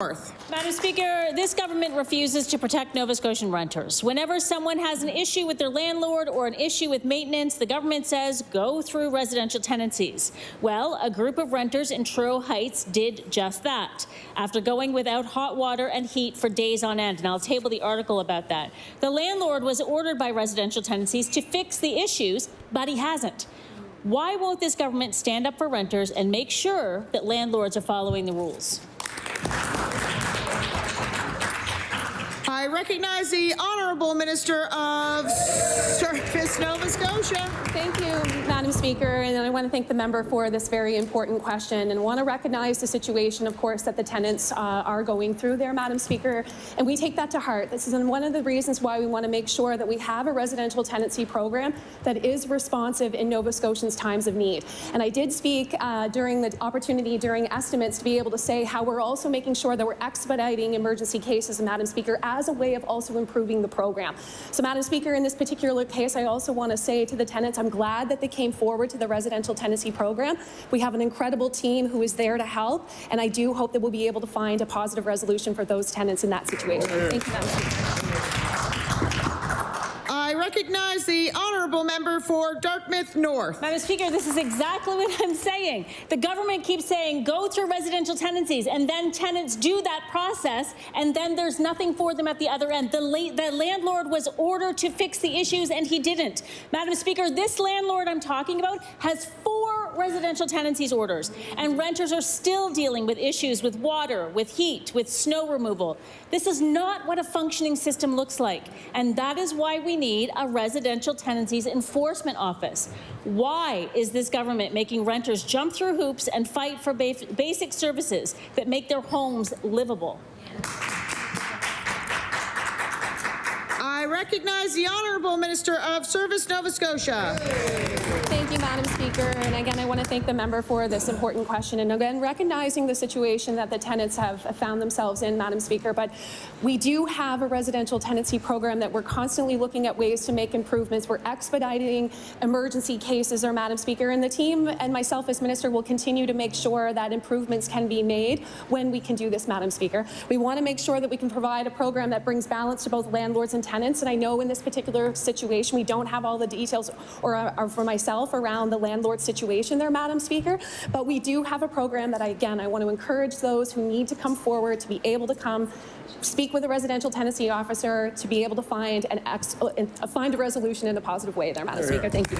Madam Speaker, this government refuses to protect Nova Scotian renters. Whenever someone has an issue with their landlord or an issue with maintenance, the government says go through residential tenancies. Well, a group of renters in Truro Heights did just that after going without hot water and heat for days on end, and I'll table the article about that. The landlord was ordered by residential tenancies to fix the issues, but he hasn't. Why won't this government stand up for renters and make sure that landlords are following the rules? I recognize the Honourable Minister of Service, Nova Scotia. Thank you, Madam Speaker, and I want to thank the member for this very important question, and want to recognize the situation, of course, that the tenants are going through there, Madam Speaker, and we take that to heart. This is one of the reasons why we want to make sure that we have a residential tenancy program that is responsive in Nova Scotians' times of need. And I did speak during the opportunity during estimates to be able to say how we're also making sure that we're expediting emergency cases, Madam Speaker, as a way of also improving the program. So, Madam Speaker, in this particular case, I also want to say to the tenants, I'm glad that they came forward to the residential tenancy program. We have an incredible team who is there to help, and I do hope that we'll be able to find a positive resolution for those tenants in that situation. Thank you, Madam Speaker. I recognize the Honourable Member for Dartmouth North. Madam Speaker, this is exactly what I'm saying. The government keeps saying go through residential tenancies, and then tenants do that process, and then there's nothing for them at the other end. The landlord was ordered to fix the issues, and he didn't. Madam Speaker, this landlord I'm talking about has 4 residential tenancies orders, and renters are still dealing with issues with water, with heat, with snow removal. This is not what a functioning system looks like, and that is why we need a residential tenancies enforcement office. Why is this government making renters jump through hoops and fight for basic services that make their homes livable? I recognize the Honourable Minister of Service, Nova Scotia. Thank you, Madam Speaker. And again, I want to thank the member for this important question. And again, recognizing the situation that the tenants have found themselves in, Madam Speaker. But we do have a residential tenancy program that we're constantly looking at ways to make improvements. We're expediting emergency cases, Madam Speaker. And the team and myself as Minister will continue to make sure that improvements can be made when we can do this, Madam Speaker. We want to make sure that we can provide a program that brings balance to both landlords and tenants. And I know in this particular situation, we don't have all the details or for myself around the landlord situation there, Madam Speaker, but we do have a program that I want to encourage those who need to come forward to be able to come speak with a residential tenancy officer to be able to find a resolution in a positive way there, Madam Speaker. Thank you.